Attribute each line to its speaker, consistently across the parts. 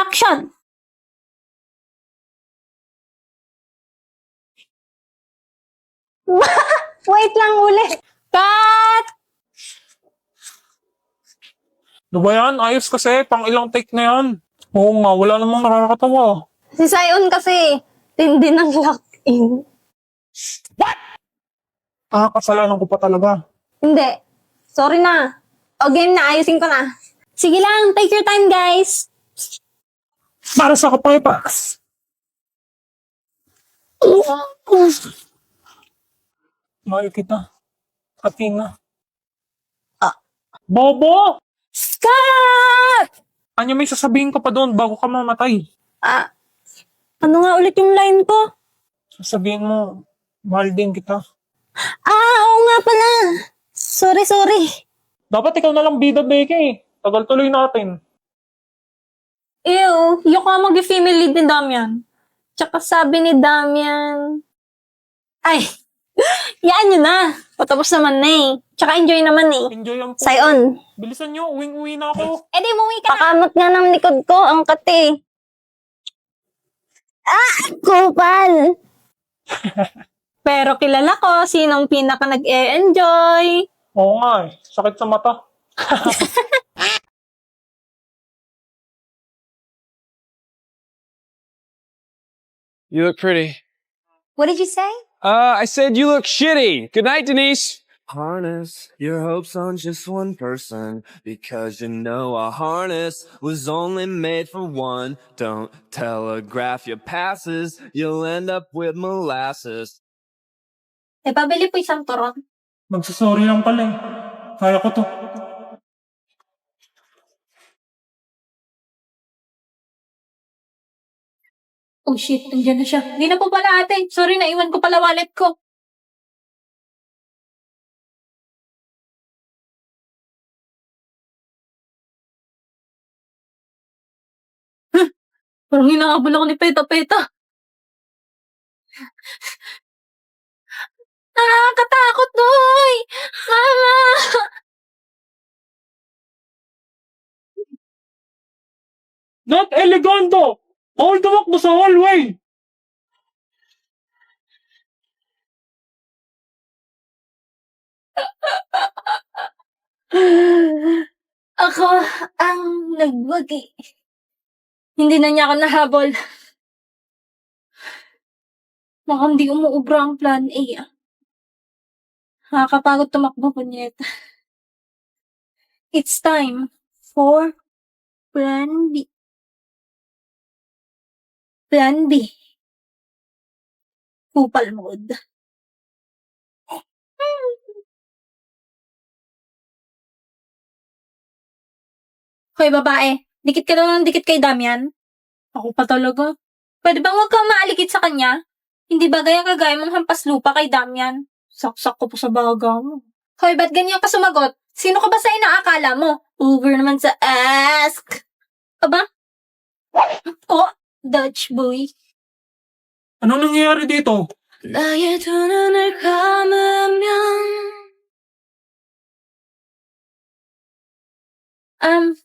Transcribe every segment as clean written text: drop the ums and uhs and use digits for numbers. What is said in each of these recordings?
Speaker 1: Action! Wait lang ulit. Cut!
Speaker 2: Ano ba yan? Ayos kasi. Pang ilang take na yan. Oo nga, wala namang nakakatawa.
Speaker 1: Si Sion kasi, tindi ng lock-in.
Speaker 2: Kasalanan ko pa talaga.
Speaker 1: Hindi. Sorry na. O game na, ayusin ko na. Sige lang, take your time guys.
Speaker 2: Para sa kapayapas. Mahal kita. Athena. Bobo!
Speaker 1: Cut!
Speaker 2: Anya, may sasabihin ka pa doon bago ka mamatay.
Speaker 1: Ano nga ulit yung line ko?
Speaker 2: Sasabihin mo, mahal din kita.
Speaker 1: Oo nga pala. Sorry.
Speaker 2: Dapat ikaw na lang bida, Becky. Tagal tuloy natin.
Speaker 1: Ew, yung ka mag-female lead ni Damian. Tsaka sabi ni Damian... Ay, yaan nyo na. Patapos naman na eh. Tsaka enjoy naman eh.
Speaker 2: Enjoy ang po.
Speaker 1: Sion.
Speaker 2: Bilisan nyo, uwing-uwi na ako.
Speaker 1: Di muwi ka na. Pakamot nga ng likod ko, ang kate. Kupal. Pero kilala ko sinong pinaka nag-e-enjoy.
Speaker 2: Oo nga eh, sakit sa mata.
Speaker 3: You look pretty.
Speaker 1: What did you say?
Speaker 3: I said you look shitty. Good night, Denise. Harness your hopes on just one person because you know a harness was only made for one. Don't telegraph your passes, you'll end up with molasses.
Speaker 1: Pabili po isang turon.
Speaker 2: Magsasorry lang pala eh. Kaya ko to.
Speaker 1: Oh shit, nandiyan na siya. Hindi na po pala ate. Sorry, naiwan ko pala wallet ko. Parang hinahabol ako ni Peta. Nakakatakot, Doy! Mama!
Speaker 2: Not elegando! All the walk mo sa hallway!
Speaker 1: Ako ang nagwagi. Hindi na niya ako nahabol. Mukhang di umuubra ang plan A. Nakakapagod tumakbo, punyeta. It's time for Plan B. Plan B. Kupal mode. Hoy, babae. Dikit ka lang ng dikit kay Damian. Ako pa talaga. Pwede bang huwag kang maalikit sa kanya? Hindi ba gaya mong hampas lupa kay Damian? Saksak ko pa sa baga mo. Hoy, ba't ganyan ka sumagot? Sino ka ba sa inaakala mo? Over naman sa ask. Aba? Oh, Dutch boy.
Speaker 2: Ano nangyayari dito?
Speaker 1: 나의 두 눈을 감으면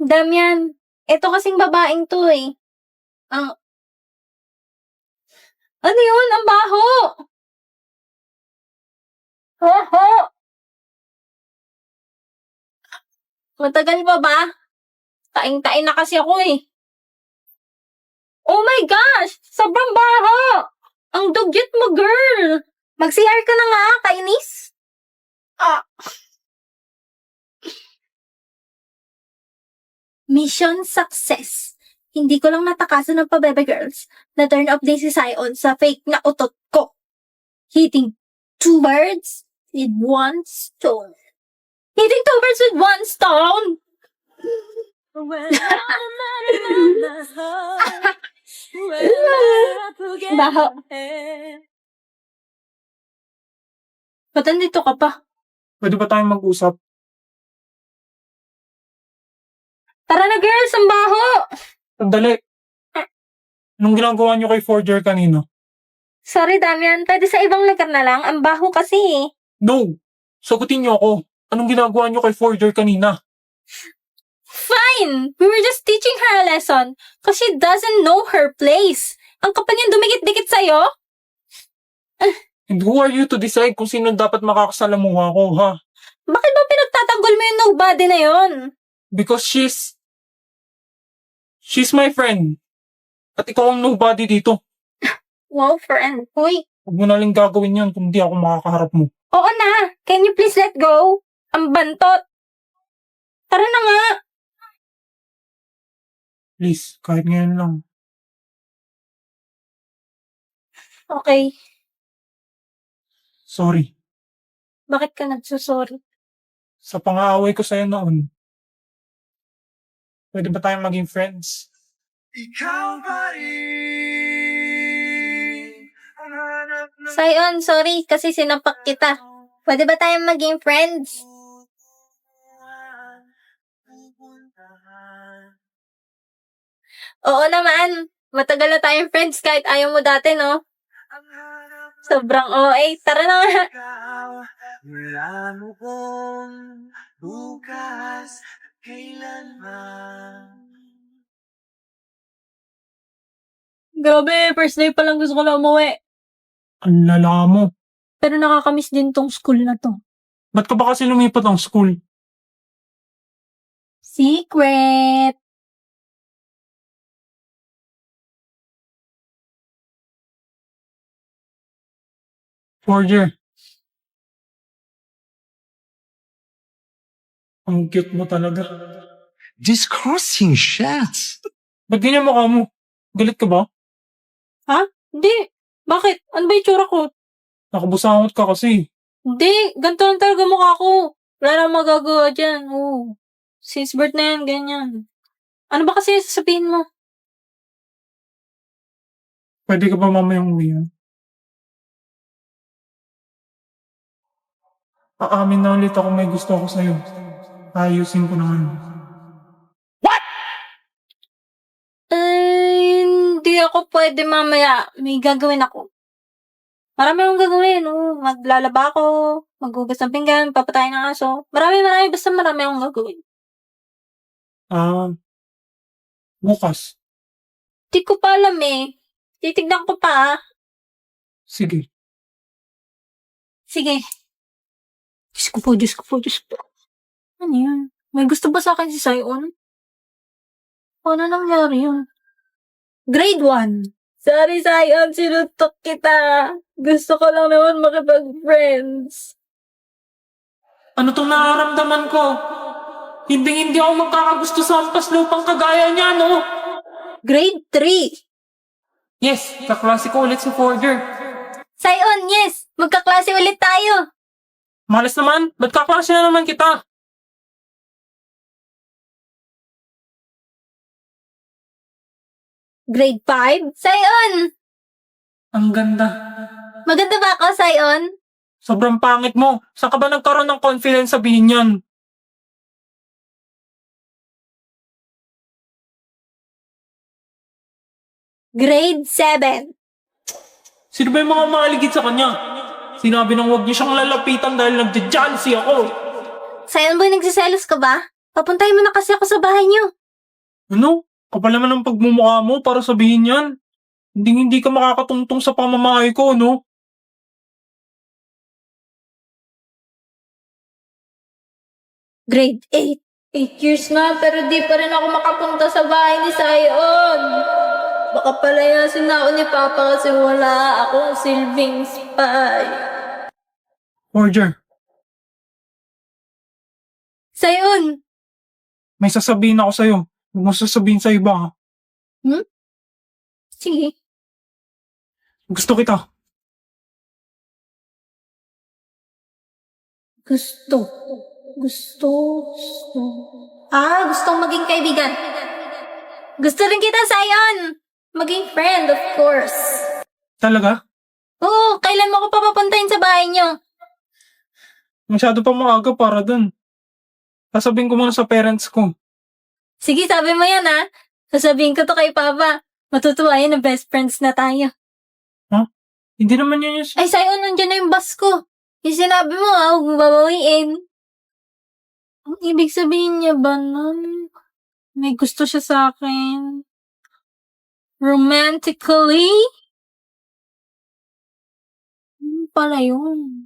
Speaker 1: Damian, ito kasing babaeng to eh. Ano yun? Ang baho! Hoho! Matagal pa ba? Taing-tain na kasi ako eh. Oh my gosh! Sobrang baho! Ang dugyot mo, girl! Mag-CR ka na nga, kainis! Mission success. Hindi ko lang natakasan ng pabebe girls na turn up din si Sion sa fake na utot ko. Hitting 2 birds with 1 stone. Hitting 2 birds with 1 stone? Baho. Ba't andito ka pa?
Speaker 2: Pwede ba tayong mag-usap?
Speaker 1: Tara na girls, ang baho!
Speaker 2: Sandali. Anong ginagawa niyo kay Forger kanino?
Speaker 1: Sorry Damian, pwede sa ibang lugar na lang, ang baho kasi eh.
Speaker 2: No! Sagutin niyo ako. Anong ginagawa niyo kay Forger kanina?
Speaker 1: Fine! We were just teaching her a lesson because she doesn't know her place. Ang kapal niyang dumikit-dikit sa'yo?
Speaker 2: And who are you to decide kung sino dapat makakasalamuha ko, ha?
Speaker 1: Bakit ba pinagtatanggol mo yung nobody na yon?
Speaker 2: Because she's my friend. At ikaw ang nobody dito.
Speaker 1: Wow, friend. Uy,
Speaker 2: Huwag mo na lang gagawin yan kung di ako makakaharap mo.
Speaker 1: oo na. Can you please let go? Ang bantot. Tara na nga.
Speaker 2: Please, kahit ngayon lang.
Speaker 1: Okay.
Speaker 2: Sorry.
Speaker 1: Bakit ka nagsusorry?
Speaker 2: Sa pang-aaway ko sa'yo noon. Pwede ba tayong maging friends?
Speaker 1: Sayon, sorry kasi sinapak kita. Pwede ba tayong maging friends? Oo naman. Matagal na tayong friends kahit ayaw mo dati, no? Sobrang OA. Tara na nga.
Speaker 3: Wala mo kong bukas kailanman.
Speaker 1: Grabe, first day pa lang gusto ko na umuwi.
Speaker 2: Ang lala mo.
Speaker 1: Pero nakakamiss din tong school na to.
Speaker 2: Ba't ka ba kasi lumipat ng school?
Speaker 1: Secret!
Speaker 2: Forger. Ang cute mo talaga.
Speaker 4: Discussing shots.
Speaker 2: Ba't ganyan mukha mo? Galit ka ba?
Speaker 1: Hindi. Bakit? Ano ba yung tsura ko?
Speaker 2: Nakabusangot ka kasi.
Speaker 1: Hindi. Ganito lang talaga mukha ko. Wala nang magagawa dyan. Oo. Since birth na yan, ganyan. Ano ba kasi sasabihin mo?
Speaker 2: Pwede ka ba mamayang uwi yan? Aamin na ulit ako may gusto ako sa'yo. Ayusin ko naman.
Speaker 1: Hindi ako pwede mamaya. May gagawin ako. Marami akong gagawin. Oh. Maglalaba ako. Maghugas ng pinggan. Papatayin ng aso. Marami. Basta marami akong gagawin.
Speaker 2: Bukas.
Speaker 1: Di ko pa alam eh. Titignan ko pa.
Speaker 2: Sige.
Speaker 1: Sige. Diyos ko po. Ano yan? May gusto ba sa akin si Sayon? Paano nangyari yun? Grade 1. Sorry, Sayon. Sinutok kita. Gusto ko lang naman makipag-friends.
Speaker 2: Ano tong nararamdaman ko? Hindi ako magkakagusto sa hampas lupang kagaya niya, no?
Speaker 1: Grade 3.
Speaker 2: Yes, kaklase ko ulit si Forger.
Speaker 1: Sayon, yes. Magkaklase ulit tayo.
Speaker 2: Malas naman, ba't kaklase na naman kita?
Speaker 1: Grade 5. Sayon.
Speaker 2: Ang ganda.
Speaker 1: Maganda ba ako, Sayon?
Speaker 2: Sobrang pangit mo. Saan ka ba nagkaroon ng confidence sabihin yan?
Speaker 1: Grade 7.
Speaker 2: Sino ba yung mga maligid sa kanya? Sinabi nang huwag niyo siyang lalapitan dahil nagja-jealousy ako.
Speaker 1: Sayon, boy, nagsiselos ka ba? Papuntahin mo na kasi ako sa bahay niyo.
Speaker 2: Ano? Kapal naman ang pagmumukha mo para sabihin yan. Hindi ka makakatungtong sa pamamahay ko, no?
Speaker 1: Grade 8. 8 years na, pero di pa rin ako makapunta sa bahay ni Sayon. Baka palayasin na ako ni Papa kasi wala akong silbing spy.
Speaker 2: Forger,
Speaker 1: Sayon!
Speaker 2: may sasabihin ako sa'yo. Huwag mo sasabihin sa iba, ha?
Speaker 1: Sige.
Speaker 2: Gusto kita.
Speaker 1: Gusto. Gustong maging kaibigan. Gusto rin kita, Sayon! Maging friend, of course.
Speaker 2: Talaga?
Speaker 1: Oo, kailan mo ko papapuntahin sa bahay niyo?
Speaker 2: Masyado pa maaga para dun. Sasabihin ko muna sa parents ko.
Speaker 1: Sige, sabi mo yan, ha? Sasabihin ko to kay Papa. Matutuwa yan na best friends na tayo.
Speaker 2: Hindi naman yun yung...
Speaker 1: Ay, Sayon, nandiyan na yung bus ko. Yung sinabi mo, huwag mo babawiin. Ang ibig sabihin niya ba nun? May gusto siya sa akin. Romantically? Pala yun.